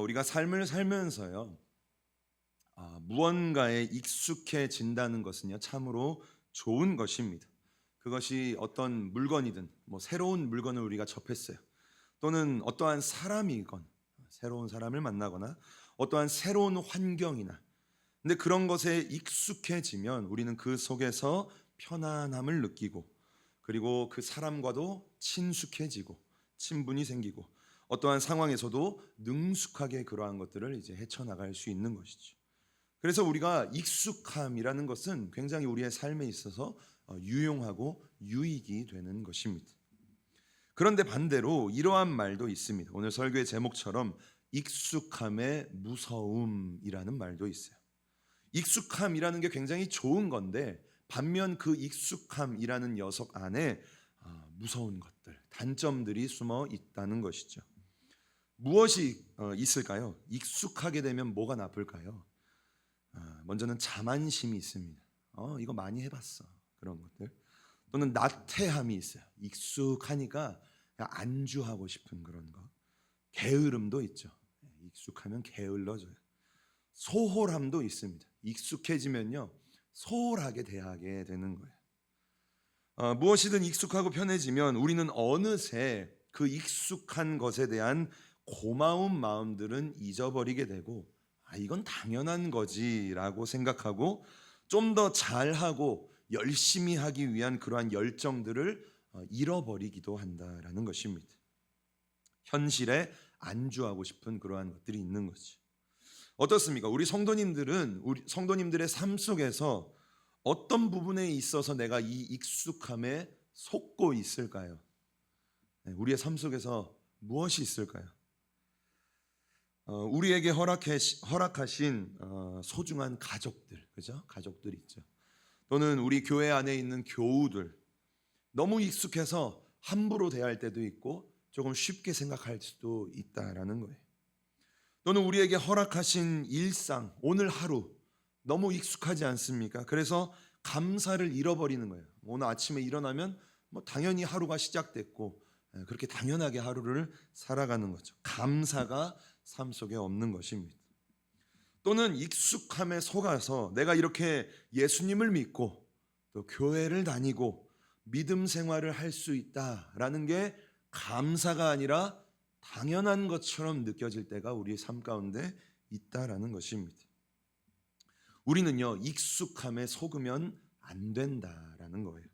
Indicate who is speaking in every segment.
Speaker 1: 우리가 삶을 살면서요, 무언가에 익숙해진다는 것은요, 참으로 좋은 것입니다. 그것이 어떤 물건이든, 새로운 물건을 우리가 접했어요. 또는 어떠한 사람이건, 새로운 사람을 만나거나, 어떠한 새로운 환경이나, 근데 그런 것에 익숙해지면 우리는 그 속에서 편안함을 느끼고, 그리고 그 사람과도 친숙해지고, 친분이 생기고, 어떠한 상황에서도 능숙하게 그러한 것들을 이제 헤쳐나갈 수 있는 것이죠. 그래서 우리가 익숙함이라는 것은 굉장히 우리의 삶에 있어서 유용하고 유익이 되는 것입니다. 그런데 반대로 이러한 말도 있습니다. 오늘 설교의 제목처럼 익숙함의 무서움이라는 말도 있어요. 익숙함이라는 게 굉장히 좋은 건데, 반면 그 익숙함이라는 녀석 안에 무서운 것들, 단점들이 숨어 있다는 것이죠. 무엇이 있을까요? 익숙하게 되면 뭐가 나쁠까요? 먼저는 자만심이 있습니다. 이거 많이 해봤어, 그런 것들. 또는 나태함이 있어요. 익숙하니까 그냥 안주하고 싶은 그런 거. 게으름도 있죠. 익숙하면 게을러져요. 소홀함도 있습니다. 익숙해지면요, 소홀하게 대하게 되는 거예요. 무엇이든 익숙하고 편해지면 우리는 어느새 그 익숙한 것에 대한 고마운 마음들은 잊어버리게 되고, 이건 당연한 거지라고 생각하고 좀 더 잘하고 열심히 하기 위한 그러한 열정들을 잃어버리기도 한다라는 것입니다. 현실에 안주하고 싶은 그러한 것들이 있는 거죠. 어떻습니까? 우리 성도님들의 삶 속에서 어떤 부분에 있어서 내가 이 익숙함에 속고 있을까요? 우리의 삶 속에서 무엇이 있을까요? 우리에게 허락하신 소중한 가족들, 그죠? 가족들 있죠. 또는 우리 교회 안에 있는 교우들, 너무 익숙해서 함부로 대할 때도 있고 조금 쉽게 생각할 수도 있다라는 거예요. 또는 우리에게 허락하신 일상, 오늘 하루 너무 익숙하지 않습니까? 그래서 감사를 잃어버리는 거예요. 오늘 아침에 일어나면 당연히 하루가 시작됐고, 그렇게 당연하게 하루를 살아가는 거죠. 감사가 삶 속에 없는 것입니다. 또는 익숙함에 속아서 내가 이렇게 예수님을 믿고 또 교회를 다니고 믿음 생활을 할 수 있다라는 게 감사가 아니라 당연한 것처럼 느껴질 때가 우리의 삶 가운데 있다라는 것입니다. 우리는요, 익숙함에 속으면 안 된다라는 거예요.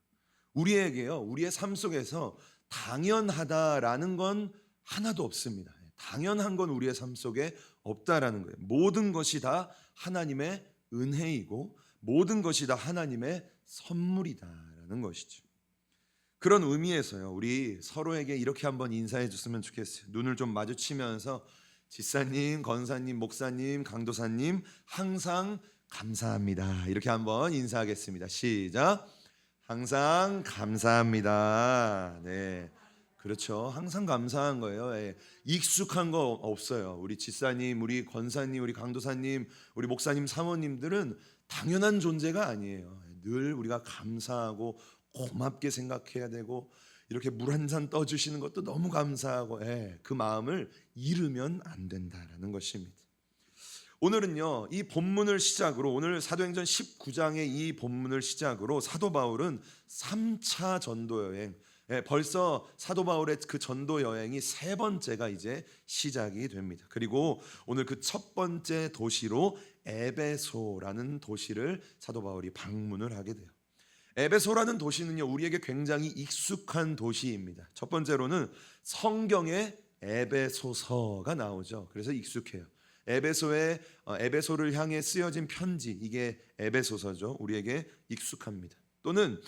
Speaker 1: 우리에게요, 우리의 삶 속에서 당연하다라는 건 하나도 없습니다. 당연한 건 우리의 삶 속에 없다라는 거예요. 모든 것이 다 하나님의 은혜이고 모든 것이 다 하나님의 선물이다라는 것이죠. 그런 의미에서요, 우리 서로에게 이렇게 한번 인사해 줬으면 좋겠어요. 눈을 좀 마주치면서 지사님, 권사님, 목사님, 강도사님 항상 감사합니다. 이렇게 한번 인사하겠습니다. 시작. 항상 감사합니다. 네, 그렇죠. 항상 감사한 거예요. 익숙한 거 없어요. 우리 지사님, 우리 권사님, 우리 강도사님, 우리 목사님, 사모님들은 당연한 존재가 아니에요. 늘 우리가 감사하고 고맙게 생각해야 되고, 이렇게 물 한 잔 떠주시는 것도 너무 감사하고, 그 마음을 잃으면 안 된다라는 것입니다. 오늘은요, 이 본문을 시작으로, 오늘 사도행전 19장의 이 본문을 시작으로 사도 바울은 3차 전도 여행, 벌써 사도 바울의 그 전도 여행이 세 번째가 이제 시작이 됩니다. 그리고 오늘 그 첫 번째 도시로 에베소라는 도시를 사도 바울이 방문을 하게 돼요. 에베소라는 도시는요, 우리에게 굉장히 익숙한 도시입니다. 첫 번째로는 성경에 에베소서가 나오죠. 그래서 익숙해요. 에베소를 향해 쓰여진 편지, 이게 에베소서죠. 우리에게 익숙합니다. 또는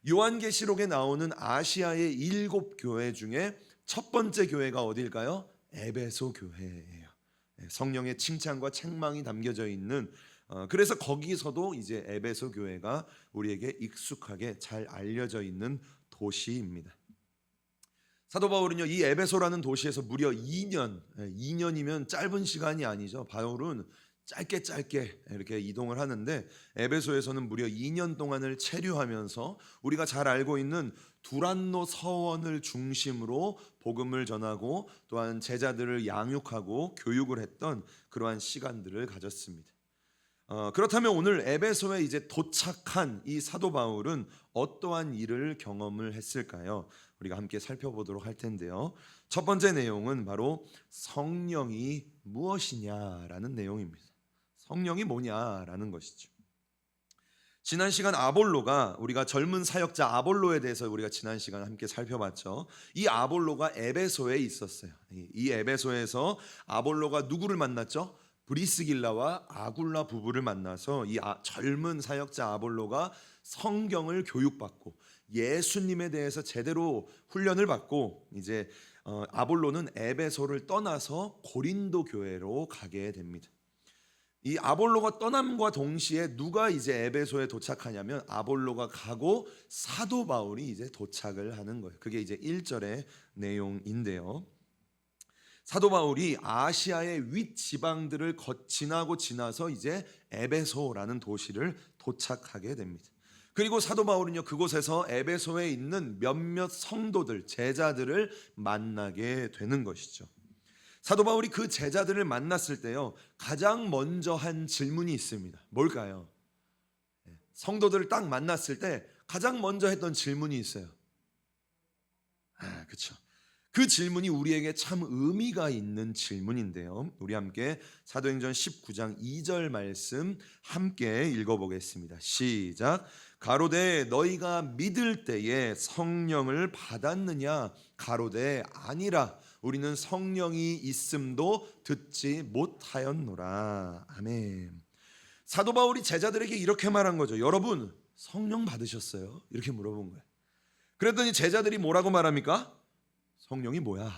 Speaker 1: 요한계시록에 나오는 아시아의 7교회 중에 첫 번째 교회가 어딜까요? 에베소 교회예요. 성령의 칭찬과 책망이 담겨져 있는, 그래서 거기서도 이제 에베소 교회가 우리에게 익숙하게 잘 알려져 있는 도시입니다. 사도 바울은요, 이 에베소라는 도시에서 무려 2년이면 짧은 시간이 아니죠. 바울은 짧게 이렇게 이동을 하는데 에베소에서는 무려 2년 동안을 체류하면서 우리가 잘 알고 있는 두란노 서원을 중심으로 복음을 전하고 또한 제자들을 양육하고 교육을 했던 그러한 시간들을 가졌습니다. 그렇다면 오늘 에베소에 이제 도착한 이 사도 바울은 어떠한 일을 경험을 했을까요? 우리가 함께 살펴보도록 할 텐데요. 첫 번째 내용은 바로 성령이 무엇이냐라는 내용입니다. 성령이 뭐냐라는 것이죠. 지난 시간 아볼로가, 우리가 젊은 사역자 아볼로에 대해서 우리가 지난 시간 함께 살펴봤죠. 이 아볼로가 에베소에 있었어요. 이 에베소에서 아볼로가 누구를 만났죠? 브리스길라와 아굴라 부부를 만나서 이 젊은 사역자 아볼로가 성경을 교육받고 예수님에 대해서 제대로 훈련을 받고 이제 아볼로는 에베소를 떠나서 고린도 교회로 가게 됩니다. 이 아볼로가 떠남과 동시에 누가 이제 에베소에 도착하냐면 아볼로가 가고 사도 바울이 이제 도착을 하는 거예요. 그게 이제 1절의 내용인데요. 사도 바울이 아시아의 윗 지방들을 지나서 이제 에베소라는 도시를 도착하게 됩니다. 그리고 사도 바울은요, 그곳에서 에베소에 있는 몇몇 성도들, 제자들을 만나게 되는 것이죠. 사도 바울이 그 제자들을 만났을 때요, 가장 먼저 한 질문이 있습니다. 뭘까요? 성도들을 딱 만났을 때 가장 먼저 했던 질문이 있어요. 그렇죠. 그 질문이 우리에게 참 의미가 있는 질문인데요. 우리 함께 사도행전 19장 2절 말씀 함께 읽어보겠습니다. 시작. 가로되 너희가 믿을 때에 성령을 받았느냐? 가로되 아니라 우리는 성령이 있음도 듣지 못하였노라. 아멘. 사도 바울이 제자들에게 이렇게 말한 거죠. 여러분 성령 받으셨어요? 이렇게 물어본 거예요. 그랬더니 제자들이 뭐라고 말합니까? 성령이 뭐야?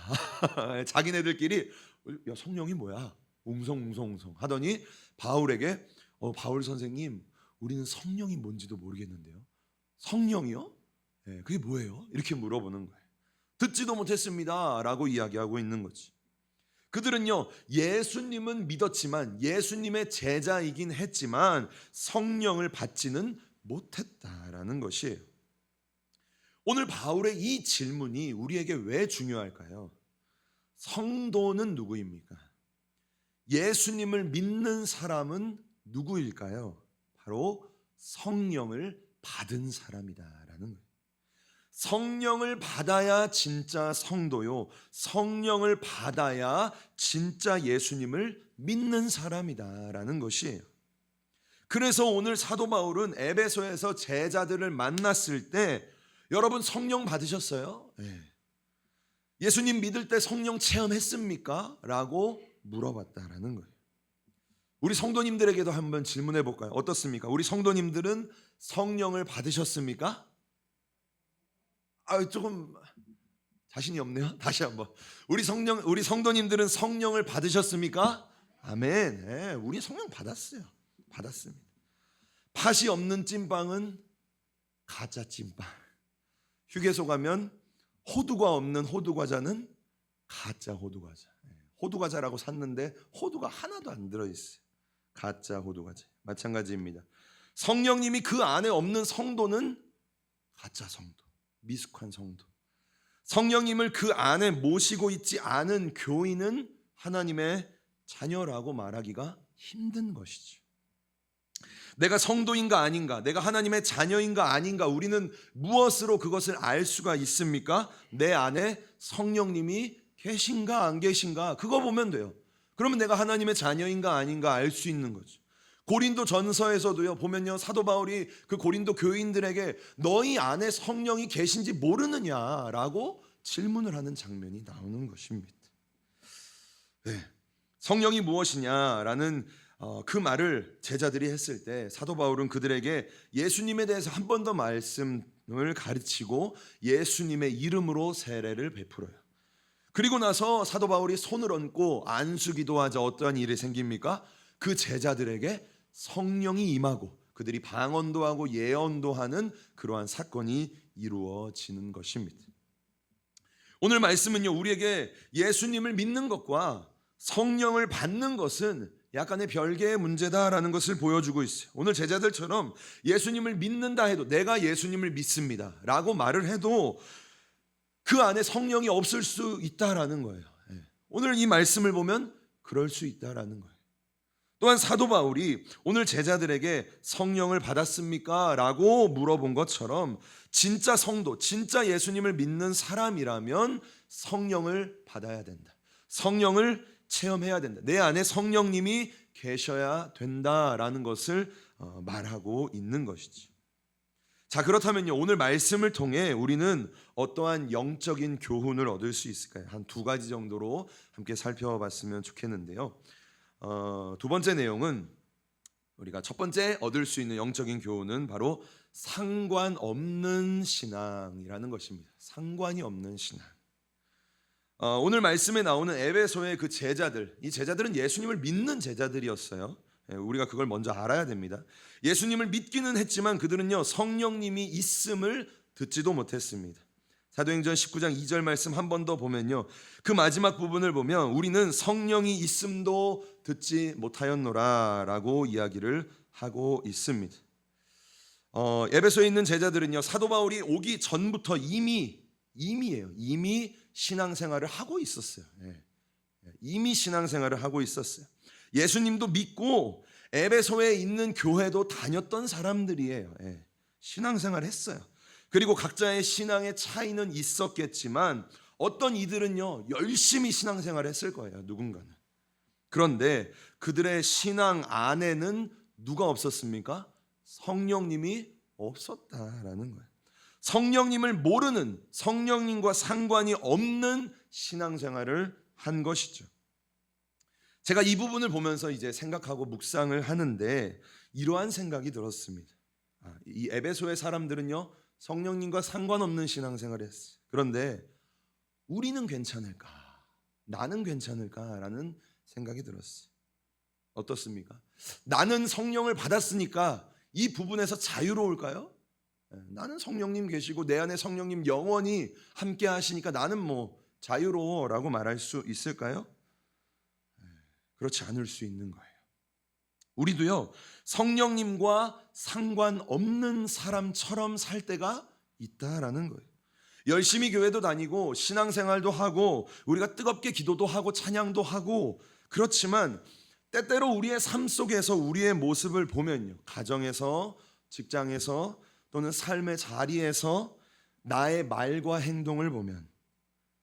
Speaker 1: 자기네들끼리 야 성령이 뭐야? 웅성웅성 하더니 바울에게 바울 선생님 우리는 성령이 뭔지도 모르겠는데요. 성령이요? 그게 뭐예요? 이렇게 물어보는 거예요. 듣지도 못했습니다 라고 이야기하고 있는 거지. 그들은요 예수님은 믿었지만 예수님의 제자이긴 했지만 성령을 받지는 못했다라는 것이에요. 오늘 바울의 이 질문이 우리에게 왜 중요할까요? 성도는 누구입니까? 예수님을 믿는 사람은 누구일까요? 바로 성령을 받은 사람이다라는 거예요. 성령을 받아야 진짜 성도요, 성령을 받아야 진짜 예수님을 믿는 사람이다라는 것이에요. 그래서 오늘 사도 바울은 에베소에서 제자들을 만났을 때 여러분 성령 받으셨어요? 네. 예수님 믿을 때 성령 체험했습니까? 라고 물어봤다라는 거예요. 우리 성도님들에게도 한번 질문해 볼까요? 어떻습니까? 우리 성도님들은 성령을 받으셨습니까? 조금 자신이 없네요. 다시 한번. 우리 성도님들은 성령을 받으셨습니까? 아멘. 네, 우리 성령 받았어요. 받았습니다. 팥이 없는 찐빵은 가짜 찐빵. 휴게소 가면 호두가 없는 호두과자는 가짜 호두과자. 호두과자라고 샀는데 호두가 하나도 안 들어있어요. 가짜 호두과자. 마찬가지입니다. 성령님이 그 안에 없는 성도는 가짜 성도, 미숙한 성도. 성령님을 그 안에 모시고 있지 않은 교인은 하나님의 자녀라고 말하기가 힘든 것이죠. 내가 성도인가 아닌가, 내가 하나님의 자녀인가 아닌가, 우리는 무엇으로 그것을 알 수가 있습니까? 내 안에 성령님이 계신가 안 계신가, 그거 보면 돼요. 그러면 내가 하나님의 자녀인가 아닌가 알 수 있는 거죠. 고린도 전서에서도요 보면요, 사도 바울이 그 고린도 교인들에게 너희 안에 성령이 계신지 모르느냐라고 질문을 하는 장면이 나오는 것입니다. 네. 성령이 무엇이냐라는 그 말을 제자들이 했을 때 사도 바울은 그들에게 예수님에 대해서 한 번 더 말씀을 가르치고 예수님의 이름으로 세례를 베풀어요. 그리고 나서 사도 바울이 손을 얹고 안수기도하자 어떠한 일이 생깁니까? 그 제자들에게 성령이 임하고 그들이 방언도 하고 예언도 하는 그러한 사건이 이루어지는 것입니다. 오늘 말씀은요 우리에게 예수님을 믿는 것과 성령을 받는 것은 약간의 별개의 문제다라는 것을 보여주고 있어요. 오늘 제자들처럼 예수님을 믿는다 해도, 내가 예수님을 믿습니다 라고 말을 해도 그 안에 성령이 없을 수 있다라는 거예요. 오늘 이 말씀을 보면 그럴 수 있다라는 거예요. 또한 사도 바울이 오늘 제자들에게 성령을 받았습니까? 라고 물어본 것처럼 진짜 성도, 진짜 예수님을 믿는 사람이라면 성령을 받아야 된다. 성령을 체험해야 된다. 내 안에 성령님이 계셔야 된다라는 것을 말하고 있는 것이지. 자, 그렇다면요, 오늘 말씀을 통해 우리는 어떠한 영적인 교훈을 얻을 수 있을까요? 한 두 가지 정도로 함께 살펴봤으면 좋겠는데요. 두 번째 내용은, 우리가 첫 번째 얻을 수 있는 영적인 교훈은 바로 상관없는 신앙이라는 것입니다. 상관이 없는 신앙. 오늘 말씀에 나오는 에베소의 그 제자들, 이 제자들은 예수님을 믿는 제자들이었어요. 우리가 그걸 먼저 알아야 됩니다. 예수님을 믿기는 했지만 그들은요, 성령님이 있음을 듣지도 못했습니다. 사도행전 19장 2절 말씀 한 번 더 보면요, 그 마지막 부분을 보면 우리는 성령이 있음도 듣지 못하였노라 라고 이야기를 하고 있습니다. 에베소에 있는 제자들은요, 사도 바울이 오기 전부터 이미 신앙생활을 하고 있었어요. 이미 신앙생활을 하고 있었어요. 예수님도 믿고 에베소에 있는 교회도 다녔던 사람들이에요. 신앙생활을 했어요. 그리고 각자의 신앙의 차이는 있었겠지만 어떤 이들은요, 열심히 신앙생활을 했을 거예요. 누군가는. 그런데 그들의 신앙 안에는 누가 없었습니까? 성령님이 없었다라는 거예요. 성령님을 모르는, 성령님과 상관이 없는 신앙생활을 한 것이죠. 제가 이 부분을 보면서 이제 생각하고 묵상을 하는데 이러한 생각이 들었습니다. 이 에베소의 사람들은요, 성령님과 상관없는 신앙생활을 했어요. 그런데 우리는 괜찮을까? 나는 괜찮을까라는 생각이 들었어요. 어떻습니까? 나는 성령을 받았으니까 이 부분에서 자유로울까요? 나는 성령님 계시고 내 안에 성령님 영원히 함께 하시니까 나는 뭐 자유로워라고 말할 수 있을까요? 그렇지 않을 수 있는 거예요. 우리도요, 성령님과 상관없는 사람처럼 살 때가 있다라는 거예요. 열심히 교회도 다니고 신앙생활도 하고 우리가 뜨겁게 기도도 하고 찬양도 하고, 그렇지만 때때로 우리의 삶 속에서 우리의 모습을 보면요, 가정에서, 직장에서 또는 삶의 자리에서 나의 말과 행동을 보면,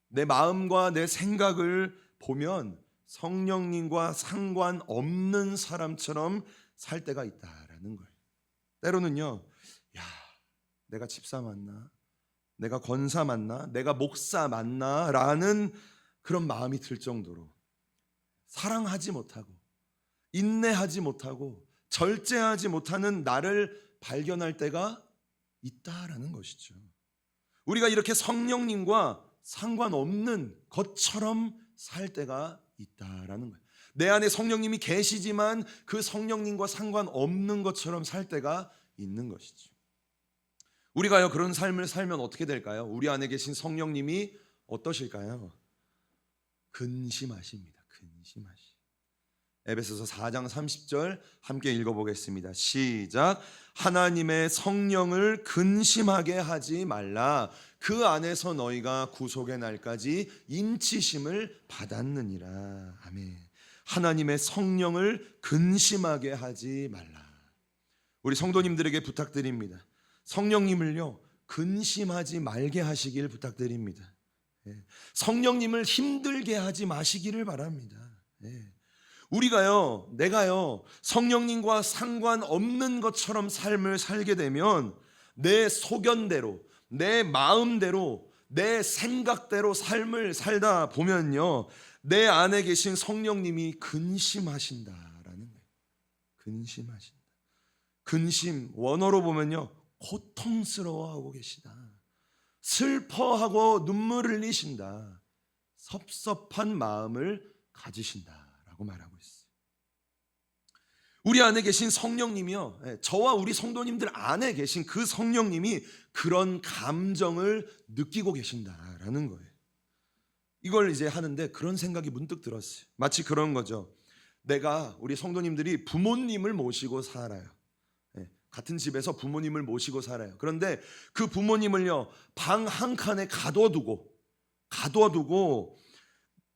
Speaker 1: 내 마음과 내 생각을 보면 성령님과 상관없는 사람처럼 살 때가 있다라는 거예요. 때로는요, 내가 집사 맞나? 내가 권사 맞나? 내가 목사 맞나? 라는 그런 마음이 들 정도로 사랑하지 못하고 인내하지 못하고 절제하지 못하는 나를 발견할 때가 있다라는 것이죠. 우리가 이렇게 성령님과 상관없는 것처럼 살 때가 있다라는 거예요. 내 안에 성령님이 계시지만 그 성령님과 상관없는 것처럼 살 때가 있는 것이죠. 우리가요, 그런 삶을 살면 어떻게 될까요? 우리 안에 계신 성령님이 어떠실까요? 근심하십니다. 근심하시. 에베소서 4장 30절 함께 읽어보겠습니다. 시작. 하나님의 성령을 근심하게 하지 말라. 그 안에서 너희가 구속의 날까지 인치심을 받았느니라. 아멘. 하나님의 성령을 근심하게 하지 말라. 우리 성도님들에게 부탁드립니다. 성령님을요, 근심하지 말게 하시길 부탁드립니다. 성령님을 힘들게 하지 마시기를 바랍니다. 우리가요, 내가요, 성령님과 상관없는 것처럼 삶을 살게 되면 내 소견대로, 내 마음대로, 내 생각대로 삶을 살다 보면요, 내 안에 계신 성령님이 근심하신다라는 거예요. 근심하신다. 근심, 원어로 보면요, 고통스러워하고 계시다. 슬퍼하고 눈물 흘리신다. 섭섭한 마음을 가지신다라고 말하고 있어요. 우리 안에 계신 성령님이요, 저와 우리 성도님들 안에 계신 그 성령님이 그런 감정을 느끼고 계신다라는 거예요. 이걸 이제 하는데 그런 생각이 문득 들었어요. 마치 그런 거죠. 우리 성도님들이 부모님을 모시고 살아요. 같은 집에서 부모님을 모시고 살아요. 그런데 그 부모님을요, 방 한 칸에 가둬두고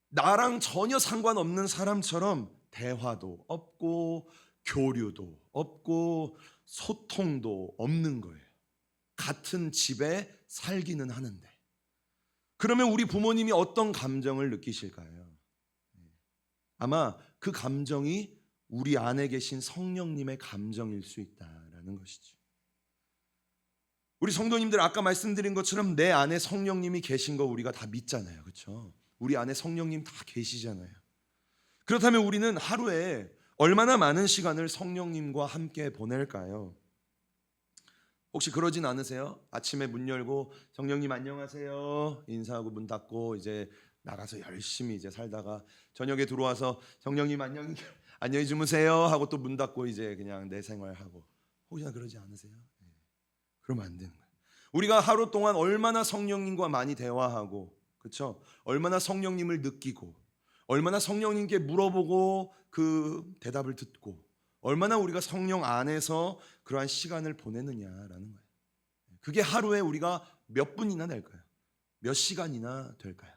Speaker 1: 나랑 전혀 상관없는 사람처럼 대화도 없고 교류도 없고 소통도 없는 거예요. 같은 집에 살기는 하는데. 그러면 우리 부모님이 어떤 감정을 느끼실까요? 아마 그 감정이 우리 안에 계신 성령님의 감정일 수 있다라는 것이죠. 우리 성도님들 아까 말씀드린 것처럼 내 안에 성령님이 계신 거 우리가 다 믿잖아요. 그렇죠? 우리 안에 성령님 다 계시잖아요. 그렇다면 우리는 하루에 얼마나 많은 시간을 성령님과 함께 보낼까요? 혹시 그러진 않으세요? 아침에 문 열고 성령님 안녕하세요 인사하고 문 닫고 이제 나가서 열심히 이제 살다가 저녁에 들어와서 성령님 안녕히 주무세요 하고 또 문 닫고 이제 그냥 내 생활하고, 혹시나 그러지 않으세요? 그러면 안 되는 거예요. 우리가 하루 동안 얼마나 성령님과 많이 대화하고, 그렇죠? 얼마나 성령님을 느끼고, 얼마나 성령님께 물어보고 그 대답을 듣고, 얼마나 우리가 성령 안에서 그러한 시간을 보내느냐라는 거예요. 그게 하루에 우리가 몇 분이나 될까요? 몇 시간이나 될까요?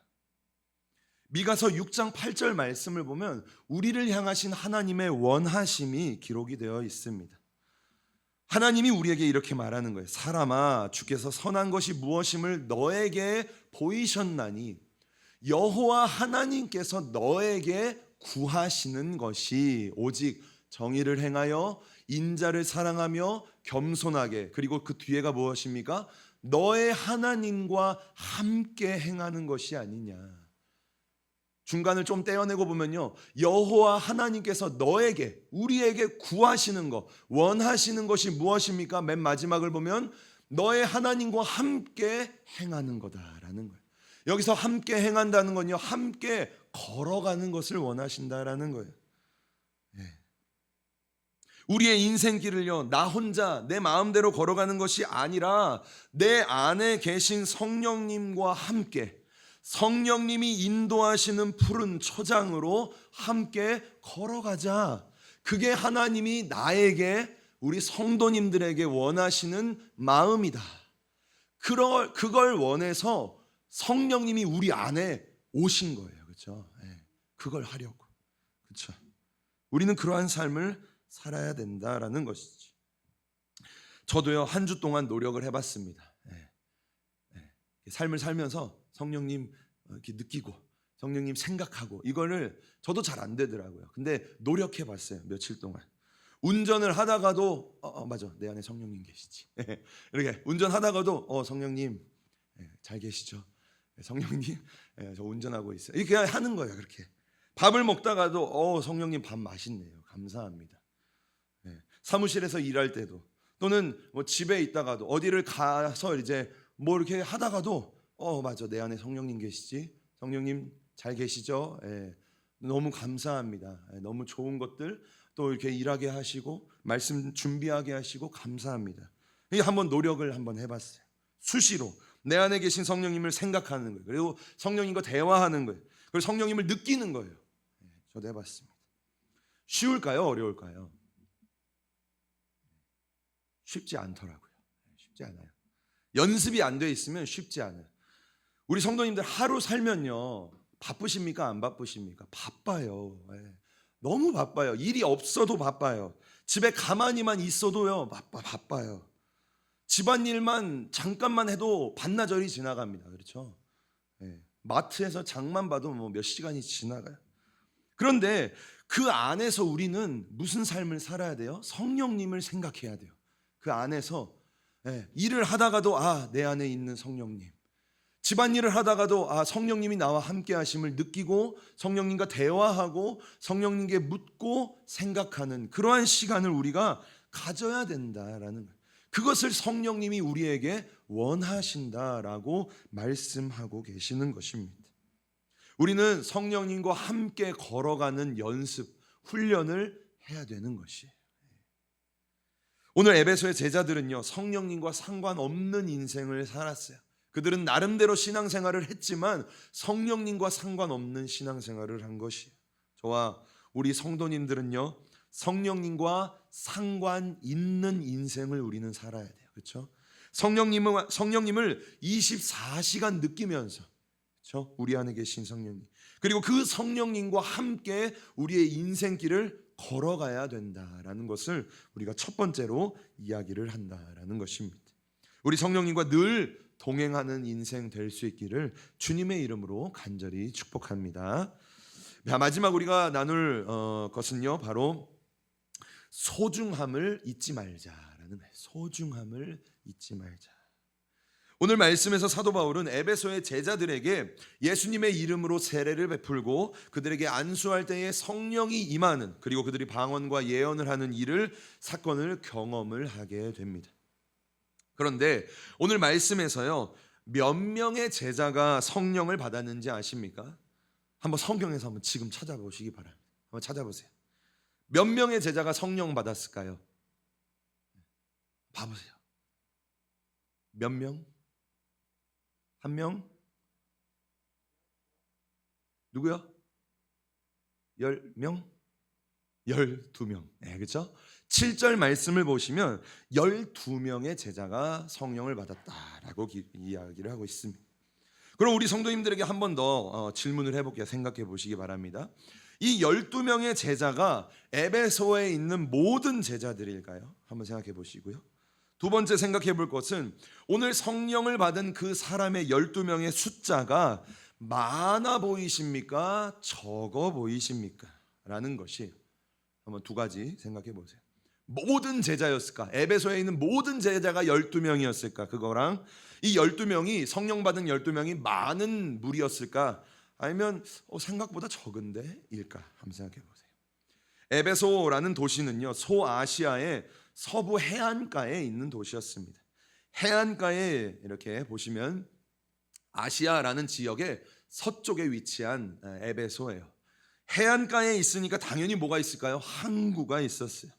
Speaker 1: 미가서 6장 8절 말씀을 보면 우리를 향하신 하나님의 원하심이 기록이 되어 있습니다. 하나님이 우리에게 이렇게 말하는 거예요. 사람아, 주께서 선한 것이 무엇임을 너에게 보이셨나니 여호와 하나님께서 너에게 구하시는 것이 오직 정의를 행하여 인자를 사랑하며 겸손하게, 그리고 그 뒤에가 무엇입니까? 너의 하나님과 함께 행하는 것이 아니냐. 중간을 좀 떼어내고 보면요, 여호와 하나님께서 너에게, 우리에게 구하시는 것, 원하시는 것이 무엇입니까? 맨 마지막을 보면 너의 하나님과 함께 행하는 거다라는 거예요. 여기서 함께 행한다는 건요, 함께 걸어가는 것을 원하신다라는 거예요. 우리의 인생길을요, 나 혼자 내 마음대로 걸어가는 것이 아니라 내 안에 계신 성령님과 함께, 성령님이 인도하시는 푸른 초장으로 함께 걸어가자. 그게 하나님이 나에게, 우리 성도님들에게 원하시는 마음이다. 그걸 원해서 성령님이 우리 안에 오신 거예요. 그렇죠? 그걸 하려고. 그렇죠? 우리는 그러한 삶을 살아야 된다라는 것이지. 저도요, 한 주 동안 노력을 해봤습니다. 삶을 살면서 성령님 이렇게 느끼고 성령님 생각하고, 이거를 저도 잘 안 되더라고요. 근데 노력해봤어요. 며칠 동안 운전을 하다가도 맞아, 내 안에 성령님 계시지. 이렇게 운전하다가도 성령님 잘 계시죠? 성령님 저 운전하고 있어요. 이렇게 하는 거예요. 그렇게 밥을 먹다가도 성령님 밥 맛있네요. 감사합니다. 사무실에서 일할 때도, 또는 뭐 집에 있다가도, 어디를 가서 이제 뭐 이렇게 하다가도 맞아, 내 안에 성령님 계시지. 성령님 잘 계시죠? 너무 감사합니다. 너무 좋은 것들 또 이렇게 일하게 하시고 말씀 준비하게 하시고 감사합니다. 이게 한번 노력을 한번 해봤어요. 수시로 내 안에 계신 성령님을 생각하는 거예요. 그리고 성령님과 대화하는 거예요. 그리고 성령님을 느끼는 거예요. 저도 해봤습니다. 쉬울까요? 어려울까요? 쉽지 않더라고요. 쉽지 않아요. 연습이 안 돼 있으면 쉽지 않아요. 우리 성도님들 하루 살면요, 바쁘십니까? 안 바쁘십니까? 바빠요. 너무 바빠요. 일이 없어도 바빠요. 집에 가만히만 있어도요, 바빠요. 집안일만 잠깐만 해도 반나절이 지나갑니다. 그렇죠? 마트에서 장만 봐도 뭐 몇 시간이 지나가요. 그런데 그 안에서 우리는 무슨 삶을 살아야 돼요? 성령님을 생각해야 돼요. 그 안에서 일을 하다가도 내 안에 있는 성령님, 집안일을 하다가도 성령님이 나와 함께 하심을 느끼고 성령님과 대화하고 성령님께 묻고 생각하는 그러한 시간을 우리가 가져야 된다라는 거예요. 그것을 성령님이 우리에게 원하신다라고 말씀하고 계시는 것입니다. 우리는 성령님과 함께 걸어가는 연습, 훈련을 해야 되는 것이에요. 오늘 에베소의 제자들은요, 성령님과 상관없는 인생을 살았어요. 그들은 나름대로 신앙생활을 했지만 성령님과 상관없는 신앙생활을 한 것이에요. 저와 우리 성도님들은요, 성령님과 상관 있는 인생을 우리는 살아야 돼요. 그렇죠? 성령님을 24시간 느끼면서, 그렇죠? 우리 안에 계신 성령님, 그리고 그 성령님과 함께 우리의 인생길을 걸어가야 된다라는 것을 우리가 첫 번째로 이야기를 한다라는 것입니다. 우리 성령님과 늘 동행하는 인생 될 수 있기를 주님의 이름으로 간절히 축복합니다. 마지막 우리가 나눌 것은요, 바로 소중함을 잊지 말자라는 거예요. 소중함을 잊지 말자. 오늘 말씀에서 사도 바울은 에베소의 제자들에게 예수님의 이름으로 세례를 베풀고 그들에게 안수할 때에 성령이 임하는, 그리고 그들이 방언과 예언을 하는 사건을 경험을 하게 됩니다. 그런데 오늘 말씀에서요, 몇 명의 제자가 성령을 받았는지 아십니까? 한번 성경에서 한번 지금 찾아보시기 바랍니다. 한번 찾아보세요. 몇 명의 제자가 성령 받았을까요? 봐보세요. 몇 명? 한 명? 누구요? 10명? 12명. 네, 그렇죠? 7절 말씀을 보시면 12명의 제자가 성령을 받았다라고 이야기를 하고 있습니다. 그럼 우리 성도님들에게 한 번 더 질문을 해볼게요. 생각해 보시기 바랍니다. 이 12명의 제자가 에베소에 있는 모든 제자들일까요? 한번 생각해 보시고요. 두 번째 생각해 볼 것은 오늘 성령을 받은 그 사람의 12명의 숫자가 많아 보이십니까? 적어 보이십니까? 라는 것이 한번 두 가지 생각해 보세요. 모든 제자였을까? 에베소에 있는 모든 제자가 12명이었을까? 그거랑 이 12명이, 성령 받은 12명이 많은 무리였을까? 아니면 생각보다 적은데 일까? 한번 생각해 보세요. 에베소라는 도시는요, 소아시아의 서부 해안가에 있는 도시였습니다. 해안가에 이렇게 보시면 아시아라는 지역의 서쪽에 위치한 에베소예요. 해안가에 있으니까 당연히 뭐가 있을까요? 항구가 있었어요.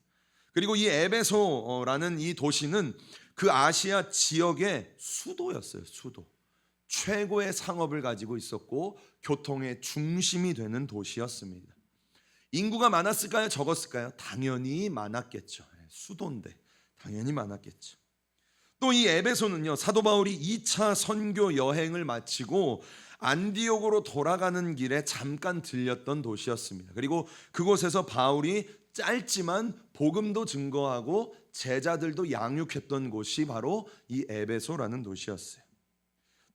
Speaker 1: 그리고 이 에베소라는 이 도시는 그 아시아 지역의 수도였어요. 수도. 최고의 상업을 가지고 있었고 교통의 중심이 되는 도시였습니다. 인구가 많았을까요? 적었을까요? 당연히 많았겠죠. 수도인데 당연히 많았겠죠. 또 이 에베소는요, 사도 바울이 2차 선교 여행을 마치고 안디옥으로 돌아가는 길에 잠깐 들렸던 도시였습니다. 그리고 그곳에서 바울이 짧지만 복음도 증거하고 제자들도 양육했던 곳이 바로 이 에베소라는 도시였어요.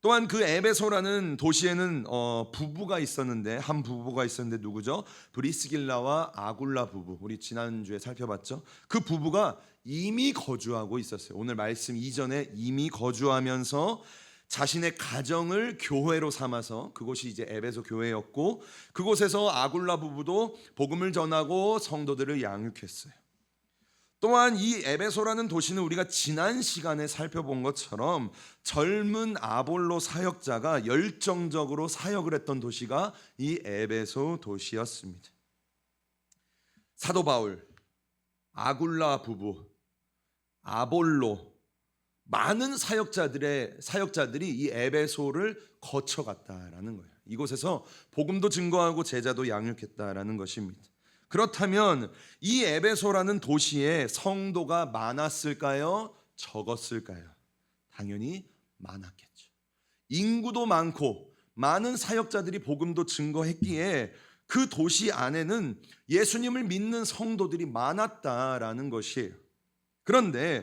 Speaker 1: 또한 그 에베소라는 도시에는 부부가 있었는데, 한 부부가 있었는데 누구죠? 브리스길라와 아굴라 부부. 우리 지난주에 살펴봤죠. 그 부부가 이미 거주하고 있었어요. 오늘 말씀 이전에 이미 거주하면서 자신의 가정을 교회로 삼아서, 그곳이 이제 에베소 교회였고, 그곳에서 아굴라 부부도 복음을 전하고 성도들을 양육했어요. 또한 이 에베소라는 도시는 우리가 지난 시간에 살펴본 것처럼 젊은 아볼로 사역자가 열정적으로 사역을 했던 도시가 이 에베소 도시였습니다. 사도 바울, 아굴라 부부, 아볼로, 많은 사역자들이 이 에베소를 거쳐갔다라는 거예요. 이곳에서 복음도 증거하고 제자도 양육했다라는 것입니다. 그렇다면 이 에베소라는 도시에 성도가 많았을까요? 적었을까요? 당연히 많았겠죠. 인구도 많고 많은 사역자들이 복음도 증거했기에 그 도시 안에는 예수님을 믿는 성도들이 많았다라는 것이에요. 그런데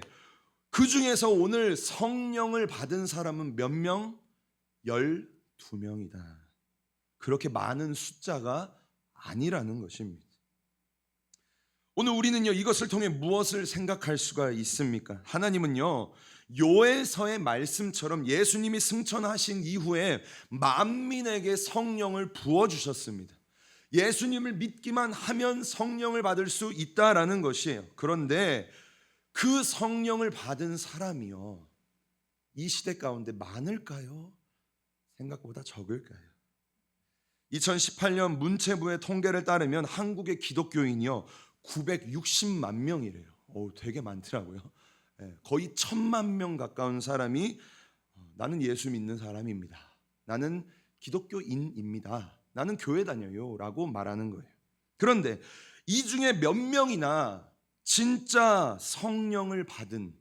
Speaker 1: 그 중에서 오늘 성령을 받은 사람은 몇 명? 12명이다. 그렇게 많은 숫자가 아니라는 것입니다. 오늘 우리는요, 이것을 통해 무엇을 생각할 수가 있습니까? 하나님은요, 요엘서의 말씀처럼 예수님이 승천하신 이후에 만민에게 성령을 부어주셨습니다. 예수님을 믿기만 하면 성령을 받을 수 있다라는 것이에요. 그런데 그 성령을 받은 사람이요, 이 시대 가운데 많을까요? 생각보다 적을까요? 2018년 문체부의 통계를 따르면 한국의 기독교인이요 960만 명이래요. 되게 많더라고요. 거의 1000만 명 가까운 사람이 나는 예수 믿는 사람입니다. 나는 기독교인입니다. 나는 교회 다녀요 라고 말하는 거예요. 그런데 이 중에 몇 명이나 진짜 성령을 받은,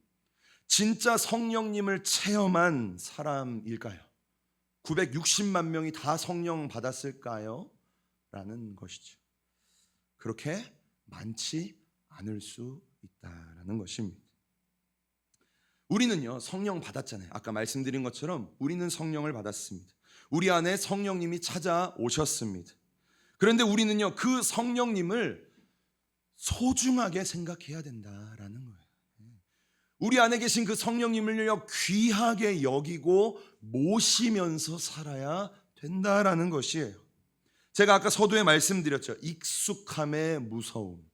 Speaker 1: 진짜 성령님을 체험한 사람일까요? 960만 명이 다 성령 받았을까요? 라는 것이죠. 그렇게 많지 않을 수 있다라는 것입니다. 우리는요, 성령 받았잖아요. 아까 말씀드린 것처럼 우리는 성령을 받았습니다. 우리 안에 성령님이 찾아오셨습니다. 그런데 우리는요, 그 성령님을 소중하게 생각해야 된다라는 거예요. 우리 안에 계신 그 성령님을요, 귀하게 여기고 모시면서 살아야 된다라는 것이에요. 제가 아까 서두에 말씀드렸죠. 익숙함의 무서움.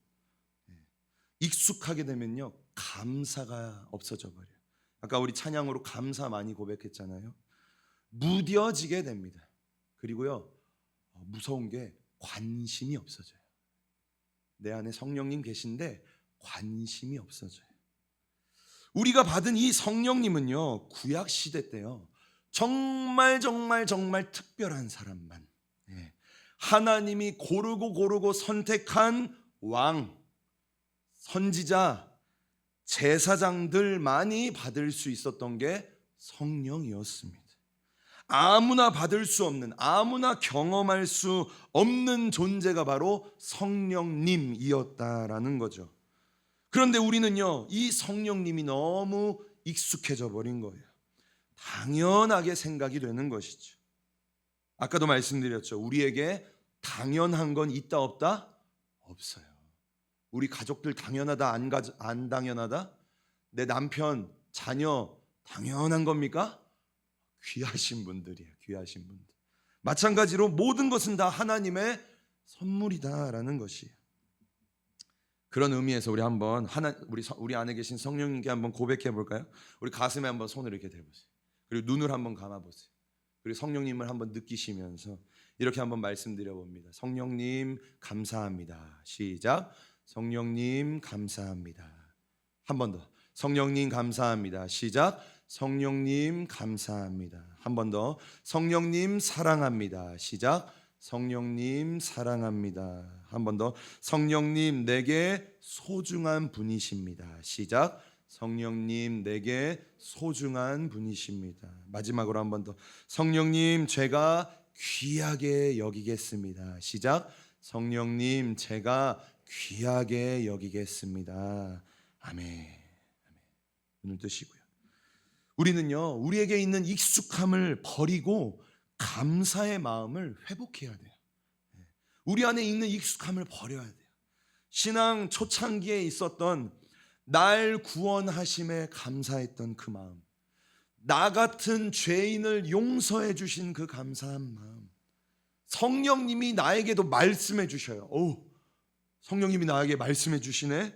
Speaker 1: 익숙하게 되면요, 감사가 없어져 버려요. 아까 우리 찬양으로 감사 많이 고백했잖아요. 무뎌지게 됩니다. 그리고요, 무서운 게 관심이 없어져요. 내 안에 성령님 계신데 관심이 없어져요. 우리가 받은 이 성령님은요, 구약 시대 때요, 정말 특별한 사람만, 하나님이 고르고 선택한 왕, 선지자, 제사장들만이 받을 수 있었던 게 성령이었습니다. 아무나 받을 수 없는, 아무나 경험할 수 없는 존재가 바로 성령님이었다라는 거죠. 그런데 우리는요, 이 성령님이 너무 익숙해져 버린 거예요. 당연하게 생각이 되는 것이죠. 아까도 말씀드렸죠. 우리에게 당연한 건 있다 없다? 없어요. 우리 가족들 당연하다 안 당연하다? 내 남편, 자녀 당연한 겁니까? 귀하신 분들이에요. 귀하신 분들. 마찬가지로 모든 것은 다 하나님의 선물이다라는 것이에요. 그런 의미에서 우리 한번 우리 안에 계신 성령님께 한번 고백해 볼까요? 우리 가슴에 한번 손을 이렇게 대보세요. 그리고 눈을 한번 감아 보세요. 그리고 성령님을 한번 느끼시면서 이렇게 한번 말씀드려 봅니다. 성령님 감사합니다. 시작. 성령님 감사합니다. 한 번 더. 성령님 감사합니다. 시작. 성령님 감사합니다. 한 번 더. 성령님 사랑합니다. 시작. 성령님 사랑합니다. 한 번 더. 성령님 내게 소중한 분이십니다. 시작. 성령님 내게 소중한 분이십니다. 마지막으로 한 번 더. 성령님 제가 귀하게 여기겠습니다. 시작. 성령님 제가 귀하게 여기겠습니다. 아멘. 눈을 뜨시고요. 우리는요, 우리에게 있는 익숙함을 버리고 감사의 마음을 회복해야 돼요. 우리 안에 있는 익숙함을 버려야 돼요. 신앙 초창기에 있었던 날 구원하심에 감사했던 그 마음, 나 같은 죄인을 용서해 주신 그 감사한 마음, 성령님이 나에게도 말씀해 주셔요. 성령님이 나에게 말씀해 주시네.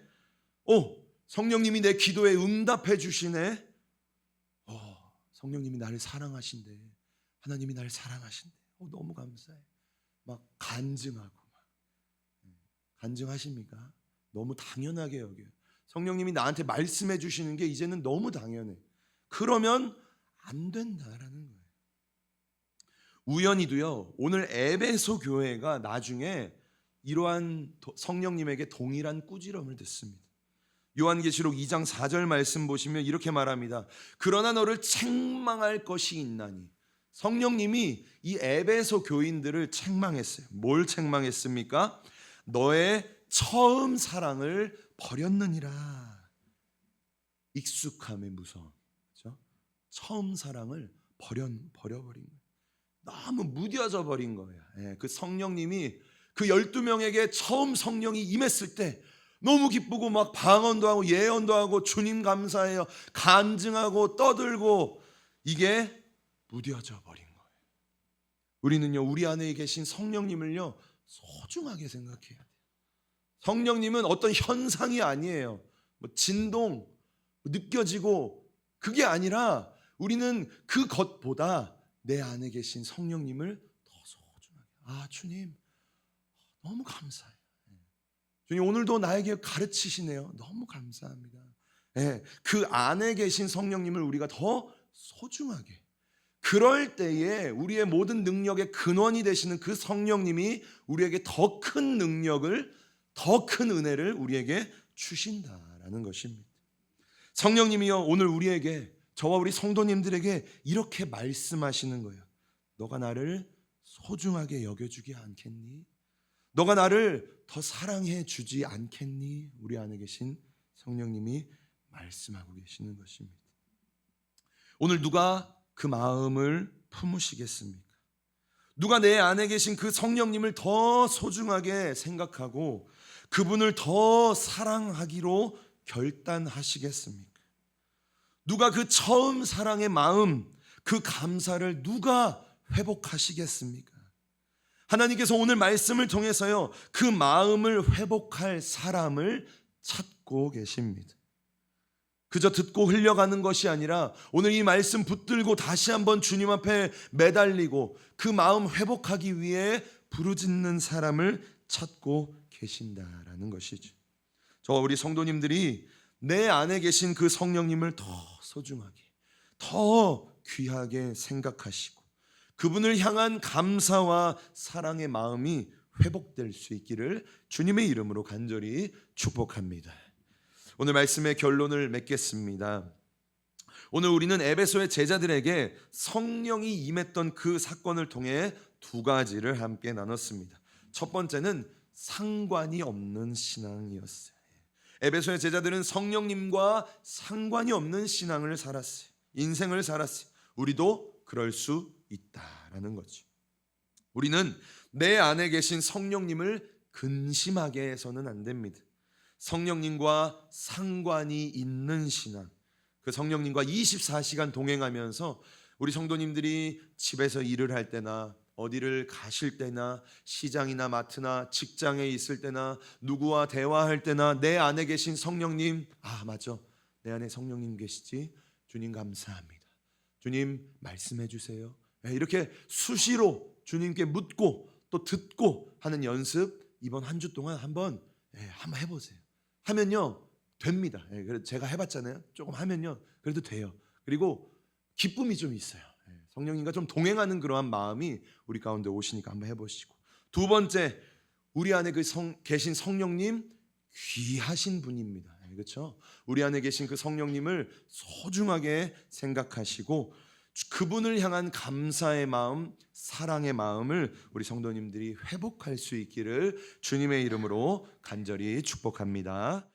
Speaker 1: 성령님이 내 기도에 응답해 주시네. 성령님이 나를 사랑하신대. 하나님이 나를 사랑하신대. 너무 감사해. 막 간증하고 간증하십니까? 너무 당연하게 여겨요. 성령님이 나한테 말씀해 주시는 게 이제는 너무 당연해. 그러면 안 된다라는 거예요. 우연히도요, 오늘 에베소 교회가 나중에 이러한 성령님에게 동일한 꾸지람을 듣습니다. 요한계시록 2장 4절 말씀 보시면 이렇게 말합니다. 그러나 너를 책망할 것이 있나니. 성령님이 이 에베소 교인들을 책망했어요. 뭘 책망했습니까? 너의 처음 사랑을 버렸느니라. 익숙함의 무서움. 그렇죠? 처음 사랑을 버려버린 거예요. 너무 무뎌져 버린 거예요. 그 성령님이 그 12명에게 처음 성령이 임했을 때 너무 기쁘고 막 방언도 하고 예언도 하고 주님 감사해요 간증하고 떠들고, 이게 무뎌져 버린 거예요. 우리는요, 우리 안에 계신 성령님을요 소중하게 생각해야 돼요. 성령님은 어떤 현상이 아니에요. 진동 느껴지고 그게 아니라 우리는 그것보다 내 안에 계신 성령님을 더 소중하게. 주님 너무 감사해요. 주님 오늘도 나에게 가르치시네요. 너무 감사합니다. 그 안에 계신 성령님을 우리가 더 소중하게, 그럴 때에 우리의 모든 능력의 근원이 되시는 그 성령님이 우리에게 더 큰 능력을, 더 큰 은혜를 우리에게 주신다라는 것입니다. 성령님이여 오늘 우리에게, 저와 우리 성도님들에게 이렇게 말씀하시는 거예요. 너가 나를 소중하게 여겨주지 않겠니? 너가 나를 더 사랑해 주지 않겠니? 우리 안에 계신 성령님이 말씀하고 계시는 것입니다. 오늘 누가 그 마음을 품으시겠습니까? 누가 내 안에 계신 그 성령님을 더 소중하게 생각하고 그분을 더 사랑하기로 결단하시겠습니까? 누가 그 처음 사랑의 마음, 그 감사를 누가 회복하시겠습니까? 하나님께서 오늘 말씀을 통해서요, 그 마음을 회복할 사람을 찾고 계십니다. 그저 듣고 흘려가는 것이 아니라 오늘 이 말씀 붙들고 다시 한번 주님 앞에 매달리고 그 마음 회복하기 위해 부르짖는 사람을 찾고 계신다라는 것이죠. 저와 우리 성도님들이 내 안에 계신 그 성령님을 더 소중하게, 더 귀하게 생각하시고 그분을 향한 감사와 사랑의 마음이 회복될 수 있기를 주님의 이름으로 간절히 축복합니다. 오늘 말씀의 결론을 맺겠습니다. 오늘 우리는 에베소의 제자들에게 성령이 임했던 그 사건을 통해 두 가지를 함께 나눴습니다. 첫 번째는 상관이 없는 신앙이었어요. 에베소의 제자들은 성령님과 상관이 없는 신앙을 살았어요. 인생을 살았어요. 우리도 그럴 수 있다라는 거죠. 우리는 내 안에 계신 성령님을 근심하게 해서는 안 됩니다. 성령님과 상관이 있는 신앙, 그 성령님과 24시간 동행하면서 우리 성도님들이 집에서 일을 할 때나 어디를 가실 때나 시장이나 마트나 직장에 있을 때나 누구와 대화할 때나 내 안에 계신 성령님, 맞아, 내 안에 성령님 계시지? 주님 감사합니다. 주님 말씀해 주세요. 이렇게 수시로 주님께 묻고 또 듣고 하는 연습 이번 한 주 동안 한번 해보세요. 하면요 됩니다. 그래서 제가 해봤잖아요. 조금 하면요 그래도 돼요. 그리고 기쁨이 좀 있어요. 성령님과 좀 동행하는 그러한 마음이 우리 가운데 오시니까 한번 해보시고, 두 번째, 우리 안에 계신 성령님 귀하신 분입니다. 그렇죠? 우리 안에 계신 그 성령님을 소중하게 생각하시고 그분을 향한 감사의 마음, 사랑의 마음을 우리 성도님들이 회복할 수 있기를 주님의 이름으로 간절히 축복합니다.